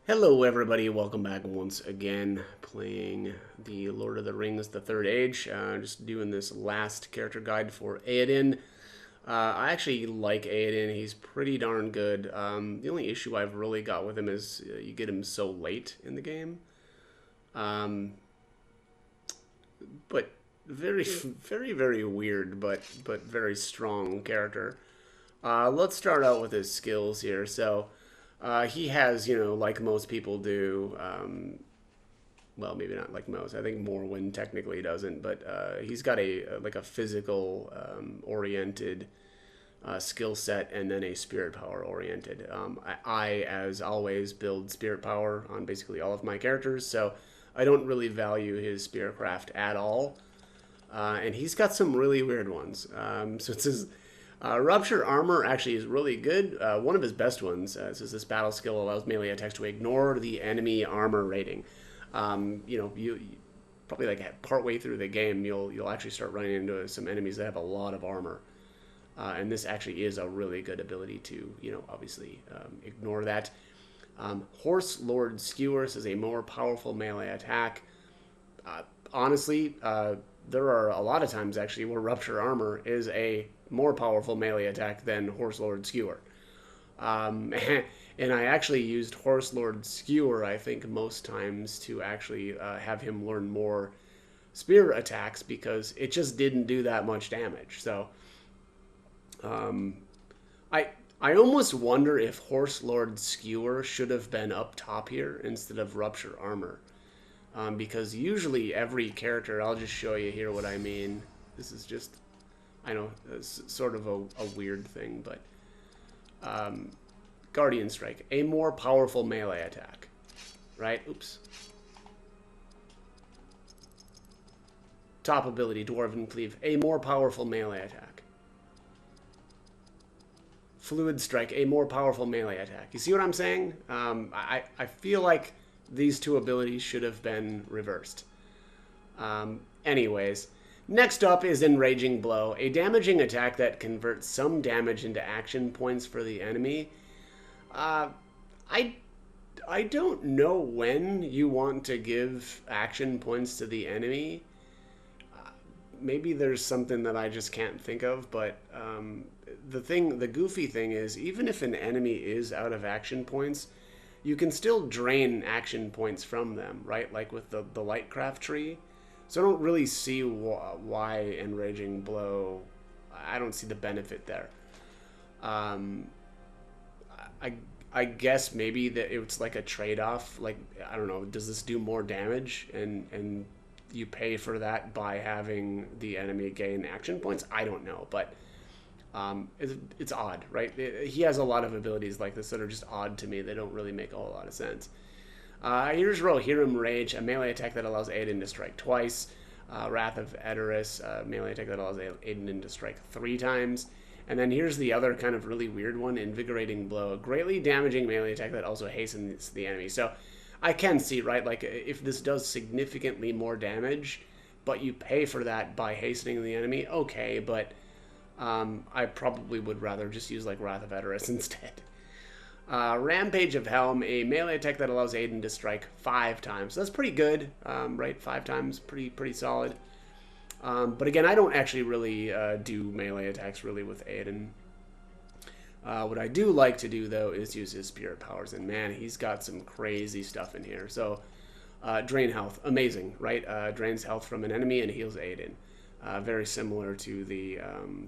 Hello everybody, welcome back once again, playing the Lord of the Rings, the Third Age. Just doing this last character guide for Eaoden. I actually like Eaoden, he's pretty darn good. The only issue I've really got with him is you get him so late in the game. Um, but very weird, but very strong character. Let's start out with his skills here. So, he has, like most people do, well, maybe not like most. I think Morrowind technically doesn't, but he's got like a physical oriented skill set and then a spirit power oriented. As always, build spirit power on basically all of my characters, so I don't really value his spiritcraft at all. And he's got some really weird ones. So it says Rupture Armor actually is really good. One of his best ones says this battle skill allows melee attacks to ignore the enemy armor rating. You probably like partway through the game, you'll actually start running into some enemies that have a lot of armor. And this actually is a really good ability to, obviously ignore that. Horse Lord Skewer is a more powerful melee attack. Honestly, there are a lot of times actually where Rupture Armor is a more powerful melee attack than Horse Lord Skewer. And I actually used Horse Lord Skewer, I think, most times to actually have him learn more spear attacks because it just didn't do that much damage. So I almost wonder if Horse Lord Skewer should have been up top here instead of Rupture Armor. Because usually every character, I'll just show you here what I mean. This is just, I know, it's sort of a weird thing, but Guardian Strike, a more powerful melee attack, right? Oops. Top ability, Dwarven Cleave, a more powerful melee attack. Fluid Strike, a more powerful melee attack. You see what I'm saying? I feel like these two abilities should have been reversed. Anyways, next up is Enraging Blow, a damaging attack that converts some damage into action points for the enemy. I don't know when you want to give action points to the enemy. Maybe there's something that I just can't think of, but the goofy thing is, even if an enemy is out of action points, you can still drain action points from them, right? Like with the Lightcraft tree. So I don't really see why Enraging Blow, I don't see the benefit there. I guess maybe that it's like a trade-off. Like, I don't know, does this do more damage? And you pay for that by having the enemy gain action points? I don't know, but it's odd, right? He has a lot of abilities like this that are just odd to me. They don't really make a whole lot of sense. Here's Rohirrim Rage, a melee attack that allows Eaoden to strike twice. Wrath of Edoras, a melee attack that allows Eaoden to strike 3 times. And then here's the other kind of really weird one, Invigorating Blow, a greatly damaging melee attack that also hastens the enemy. So I can see, right, like if this does significantly more damage, but you pay for that by hastening the enemy, okay, but I probably would rather just use like Wrath of Edoras instead. Rampage of Helm, a melee attack that allows Eaoden to strike 5 times. So that's pretty good, right? 5 times, pretty solid. But again, I don't actually really do melee attacks really with Eaoden. What I do like to do, though, is use his spirit powers. And man, he's got some crazy stuff in here. So, Drain Health, amazing, right? Drains health from an enemy and heals Eaoden. Very similar to the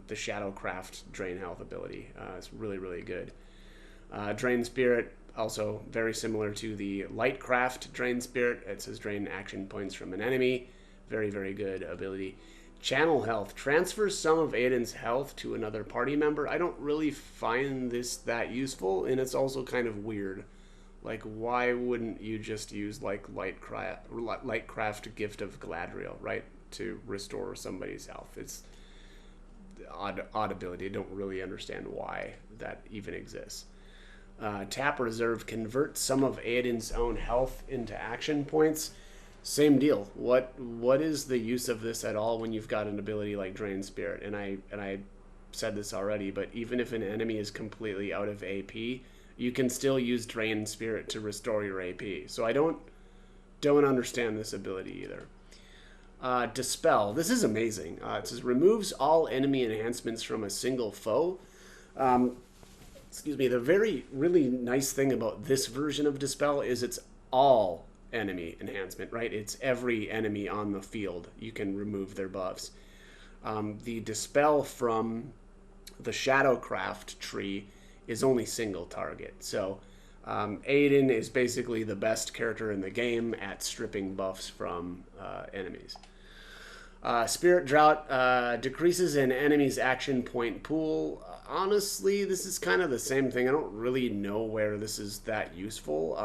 Shadowcraft Drain Health ability. It's really good. Drain Spirit, also very similar to the Lightcraft Drain Spirit. It says drain action points from an enemy. Very good ability. Channel Health transfers some of Eaoden's health to another party member. I don't really find this that useful, and it's also kind of weird. Like, why wouldn't you just use like Lightcraft Gift of Galadriel, right, to restore somebody's health? It's odd ability. I don't really understand why that even exists. Tap Reserve converts some of Eaoden's own health into action points. Same deal. What is the use of this at all when you've got an ability like Drain Spirit? And I said this already, but even if an enemy is completely out of AP, you can still use Drain Spirit to restore your AP. So I don't understand this ability either. Dispel. This is amazing. It says removes all enemy enhancements from a single foe. Excuse me. The really nice thing about this version of Dispel is it's all enemy enhancement, right? It's every enemy on the field. You can remove their buffs. The Dispel from the Shadowcraft tree is only single target. So Eaoden is basically the best character in the game at stripping buffs from enemies. Spirit Drought decreases an enemy's action point pool. Honestly, this is kind of the same thing. I don't really know where this is that useful.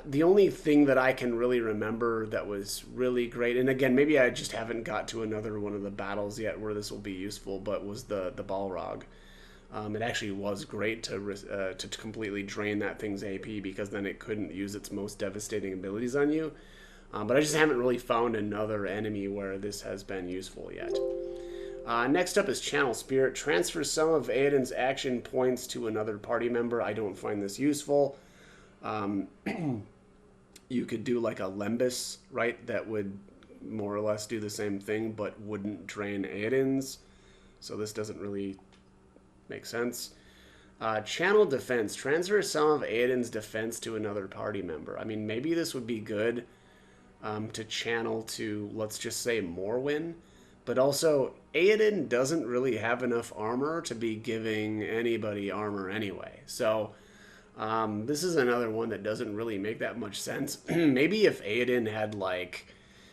The only thing that I can really remember that was really great, and again, maybe I just haven't got to another one of the battles yet where this will be useful, but was the Balrog. It actually was great to completely drain that thing's AP because then it couldn't use its most devastating abilities on you. But I just haven't really found another enemy where this has been useful yet. Next up is Channel Spirit. Transfers some of Eoden's action points to another party member. I don't find this useful. You could do like a Lembus, right? That would more or less do the same thing, but wouldn't drain Eoden's. So this doesn't really make sense. Channel Defense. Transfers some of Eoden's defense to another party member. I mean, maybe this would be good to channel to, let's just say, Morrowind. But also, Eoden doesn't really have enough armor to be giving anybody armor anyway. So this is another one that doesn't really make that much sense. Maybe if Eoden had, like,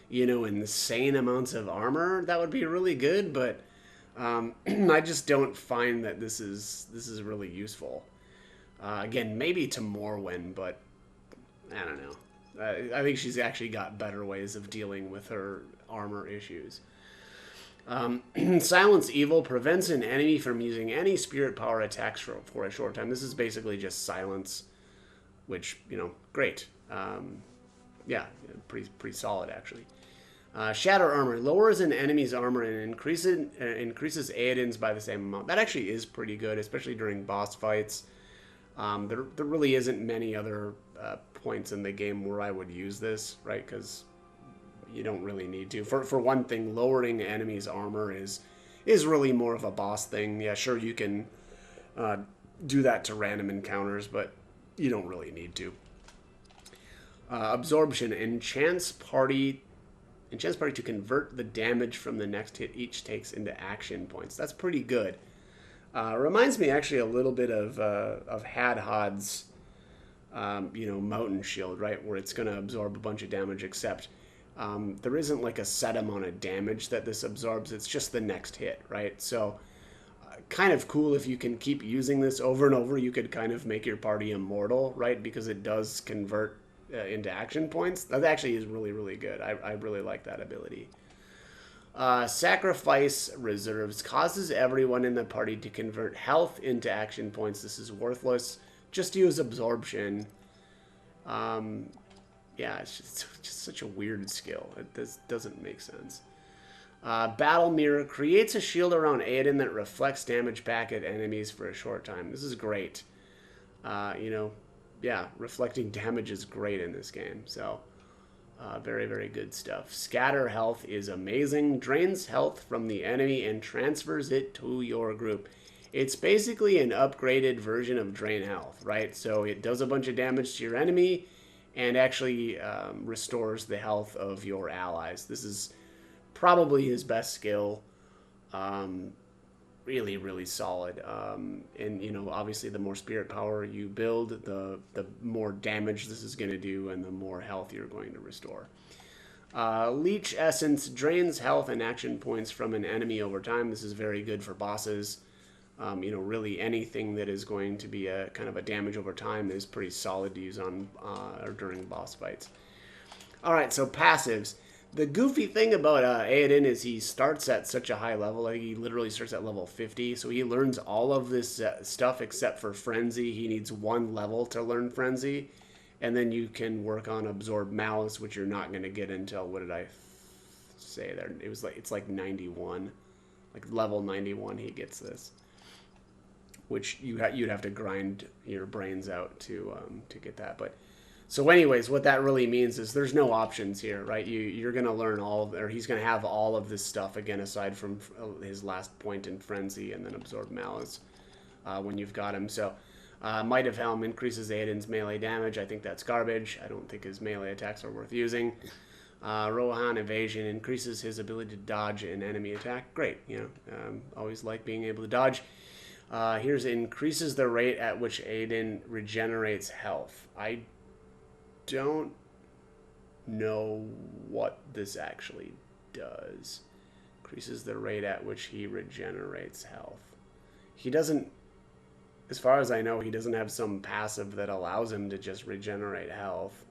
you know, insane amounts of armor, that would be really good. But I just don't find that this is really useful. Again, maybe to Morrowind, but I don't know. I think she's actually got better ways of dealing with her armor issues. Silence Evil prevents an enemy from using any spirit power attacks for a short time. This is basically just silence, which, you know, great. Yeah, pretty solid actually. Shatter Armor lowers an enemy's armor and increases Eoden's by the same amount. That actually is pretty good, especially during boss fights. There really isn't many other points in the game where I would use this, right? Because you don't really need to. For one thing, lowering enemies' armor is really more of a boss thing. Yeah, sure, you can do that to random encounters, but you don't really need to. Absorption enchants party to convert the damage from the next hit each takes into action points. That's pretty good. Reminds me actually a little bit of Hadhod's Mountain Shield, right, where it's going to absorb a bunch of damage, except there isn't like a set amount of damage that this absorbs. It's just the next hit, right? So kind of cool if you can keep using this over and over. You could kind of make your party immortal, right, because it does convert into action points. That actually is really, really good. I really like that ability. Sacrifice Reserves causes everyone in the party to convert health into action points. This is worthless. Just use Absorption. Yeah, it's just such a weird skill. It doesn't make sense. Battle Mirror creates a shield around Eoden that reflects damage back at enemies for a short time. This is great. Yeah, reflecting damage is great in this game. So, very, very good stuff. Scatter Health is amazing. Drains health from the enemy and transfers it to your group. It's basically an upgraded version of Drain Health, right? So it does a bunch of damage to your enemy and actually restores the health of your allies. This is probably his best skill. Really, really solid. And, obviously the more spirit power you build, the more damage this is going to do and the more health you're going to restore. Leech Essence drains health and action points from an enemy over time. This is very good for bosses. Really anything that is going to be a kind of a damage over time is pretty solid to use on or during boss fights. All right, so passives. The goofy thing about Eoden is he starts at such a high level. Like he literally starts at level 50, so he learns all of this stuff except for Frenzy. He needs one level to learn Frenzy, and then you can work on Absorb Malice, which you're not going to get until, what did I say there? It's like 91, like level 91 he gets this. which you'd have to grind your brains out to get that. But so, anyways, what that really means is there's no options here, right? You're gonna learn all, or he's gonna have all of this stuff again, aside from his last point in Frenzy and then Absorb Malice when you've got him. So, Might of Helm increases Eaden's melee damage. I think that's garbage. I don't think his melee attacks are worth using. Rohan Evasion increases his ability to dodge an enemy attack. Great, always like being able to dodge. Here's increases the rate at which Eaden regenerates health. I don't know what this actually does. Increases the rate at which he regenerates health. He doesn't, as far as I know, he doesn't have some passive that allows him to just regenerate health.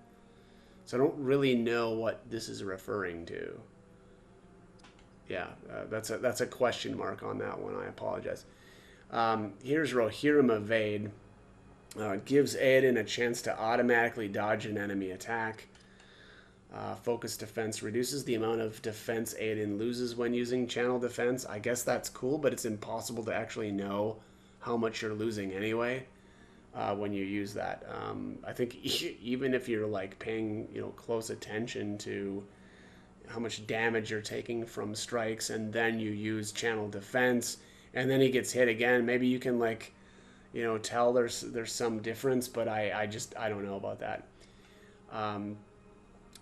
So I don't really know what this is referring to. Yeah, that's a question mark on that one. I apologize. Here's Rohirrim Evade. Gives Eaden a chance to automatically dodge an enemy attack. Focus Defense reduces the amount of defense Eaden loses when using Channel Defense. I guess that's cool, but it's impossible to actually know how much you're losing anyway when you use that. I think even if you're like paying close attention to how much damage you're taking from strikes, and then you use Channel Defense, and then he gets hit again, maybe you can tell there's some difference, but I don't know about that.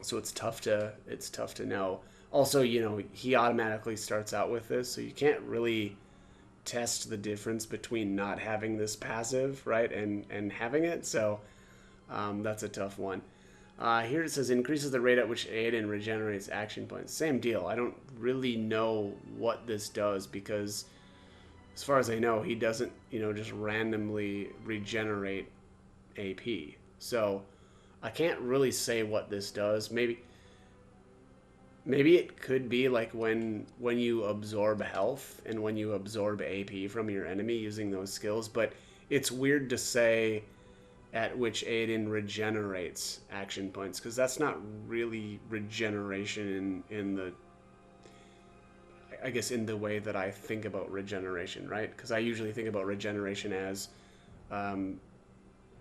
So it's tough to know. Also, he automatically starts out with this, so you can't really test the difference between not having this passive, right, and having it. So that's a tough one. Here it says increases the rate at which Eaden regenerates action points. Same deal. I don't really know what this does because, as far as I know, he doesn't, just randomly regenerate AP. So I can't really say what this does. Maybe it could be like when you absorb health and when you absorb AP from your enemy using those skills, but it's weird to say at which Eaden regenerates action points, because that's not really regeneration in the, I guess, in the way that I think about regeneration, right? Because I usually think about regeneration as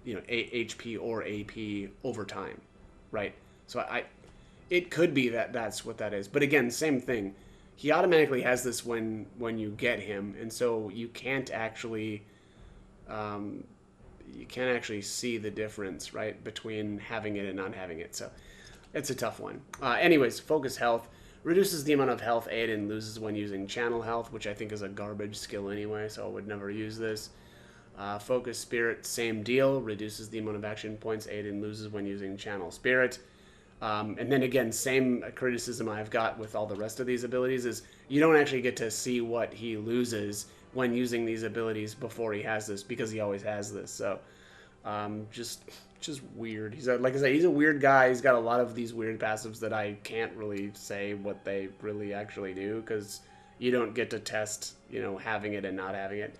HP or AP over time, right? So it could be that that's what that is. But again, same thing. He automatically has this when you get him, and so you can't actually see the difference, right, between having it and not having it. So it's a tough one. Anyways, Focus Health reduces the amount of health Eaden loses when using Channel Health, which I think is a garbage skill anyway, so I would never use this. Focus Spirit, same deal, reduces the amount of action points Eaden loses when using Channel Spirit. And then again, same criticism I've got with all the rest of these abilities is you don't actually get to see what he loses when using these abilities before he has this, because he always has this. So just weird. He's like I said, he's a weird guy. He's got a lot of these weird passives that I can't really say what they really actually do, because you don't get to test having it and not having it.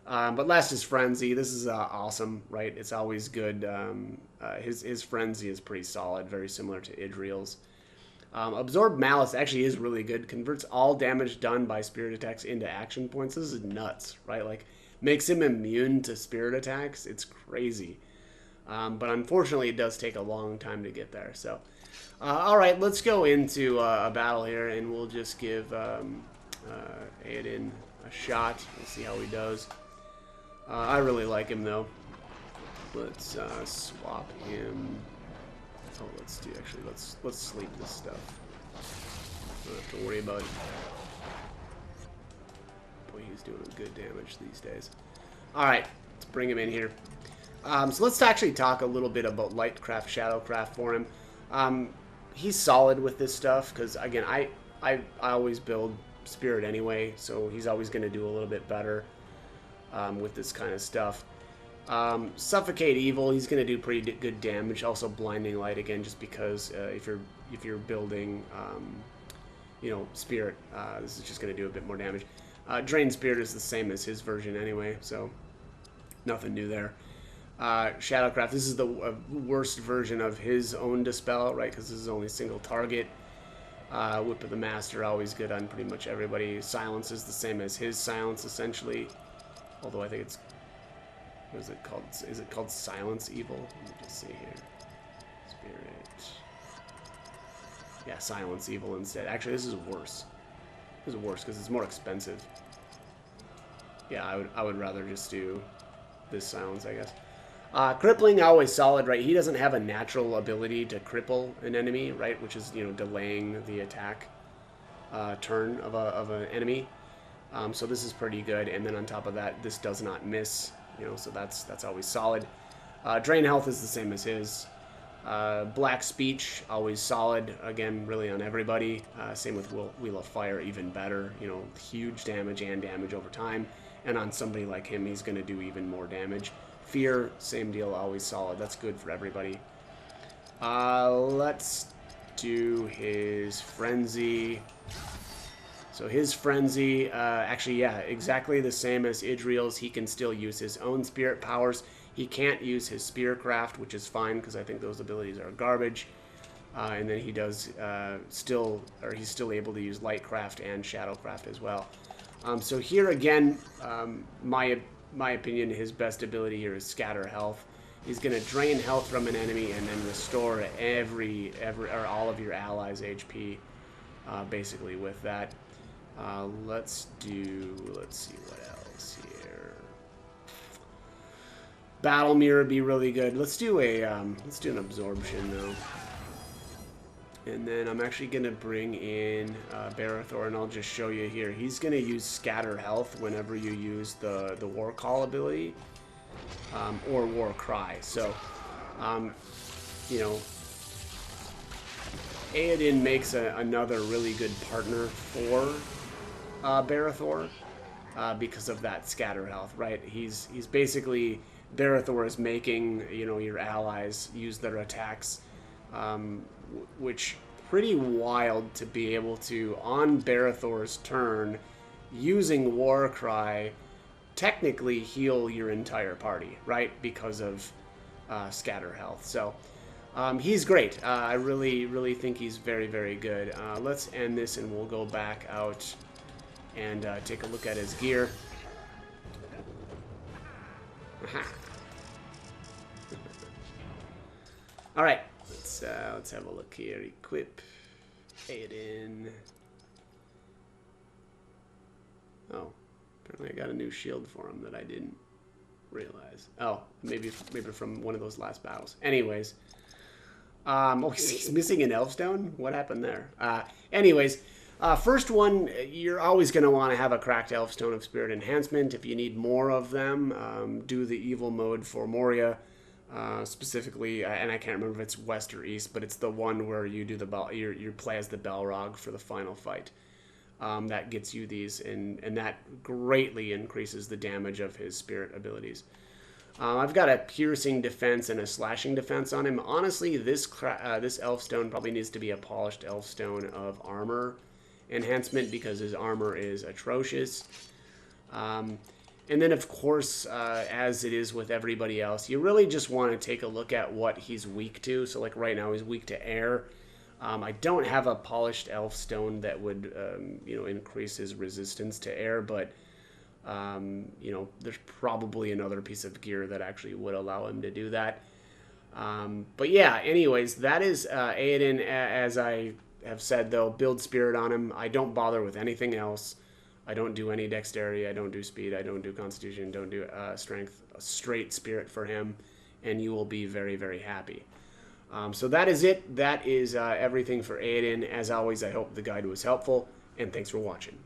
But last is Frenzy. This is awesome, right? It's always good. His Frenzy is pretty solid, very similar to Idriel's. Absorb Malice actually is really good. Converts all damage done by spirit attacks into action points. This is nuts, right? Like, makes him immune to spirit attacks. It's crazy. But unfortunately, it does take a long time to get there. So, all right, let's go into a battle here, and we'll just give Eaden a shot. Let's see how he does. I really like him, though. Let's swap him. Oh, let's sleep this stuff. Don't have to worry about it. Boy, he's doing good damage these days. Alright, let's bring him in here. So let's actually talk a little bit about Lightcraft, Shadowcraft for him. He's solid with this stuff, because, again, I always build Spirit anyway, so he's always going to do a little bit better with this kind of stuff. Suffocate Evil, he's going to do pretty good damage. Also Blinding Light, again, just because if you're building Spirit, this is just going to do a bit more damage. Drain Spirit is the same as his version anyway, so nothing new there. Shadowcraft, this is the worst version of his own Dispel, right, because this is only single target. Whip of the Master, always good on pretty much everybody. Silence is the same as his Silence, essentially. Although I think it's, what is it called? Is it called Silence Evil? Let me just see here. Spirit. Yeah, Silence Evil instead. Actually, this is worse. This is worse because it's more expensive. Yeah, I would rather just do this Silence, I guess. Crippling, always solid, right? He doesn't have a natural ability to cripple an enemy, right? Which is, you know, delaying the attack turn of an enemy. So this is pretty good. And then on top of that, this does not miss, you know, so that's always solid. Drain health is the same as his. Black Speech, always solid, again, really on everybody. Same with Wheel of Fire, even better, you know, huge damage and damage over time. And on somebody like him, he's going to do even more damage. Fear, same deal, always solid. That's good for everybody. Let's do his Frenzy. So his Frenzy, actually, yeah, exactly the same as Idriel's. He can still use his own spirit powers. He can't use his Spearcraft, which is fine because I think those abilities are garbage. And then he does he's still able to use Lightcraft and Shadowcraft as well. So here again, my opinion, his best ability here is Scatter Health. He's going to drain health from an enemy and then restore all of your allies' HP, basically with that. Let's see what else here. Battle Mirror would be really good. Let's do an Absorption though. And then I'm actually going to bring in Barathor, and I'll just show you here. He's going to use Scatter Health whenever you use the War Call ability or War Cry. So, you know, Eaoden makes another really good partner for Barathor because of that Scatter Health, right? He's basically, Barathor is making, you know, your allies use their attacks, which pretty wild to be able to, on Barathor's turn, using Warcry, technically heal your entire party, right? Because of Scatter Health. So he's great. I really think he's very, very good. Let's end this and we'll go back out and take a look at his gear. Aha. All right. Let's have a look here. Equip Eaoden. Oh, apparently I got a new shield for him that I didn't realize. Oh, maybe from one of those last battles. Anyways, oh, he's missing an Elfstone. What happened there? Anyways, first one, you're always going to want to have a cracked Elfstone of Spirit Enhancement. If you need more of them, do the evil mode for Moria. Specifically, and I can't remember if it's west or east, but it's the one where you do you play as the Balrog for the final fight. That gets you these, and that greatly increases the damage of his spirit abilities. I've got a piercing defense and a slashing defense on him. Honestly, this Elfstone probably needs to be a polished Elfstone of armor enhancement because his armor is atrocious. And then, of course, as it is with everybody else, you really just want to take a look at what he's weak to. So, like right now, he's weak to air. I don't have a polished Elfstone that would, you know, increase his resistance to air, but, you know, there's probably another piece of gear that actually would allow him to do that. But yeah, anyways, that is Eaoden. As I have said, though, build spirit on him. I don't bother with anything else. I don't do any dexterity, I don't do speed, I don't do constitution, don't do strength. A straight spirit for him, and you will be very, very happy. So that is it. That is everything for Eaoden. As always, I hope the guide was helpful, and thanks for watching.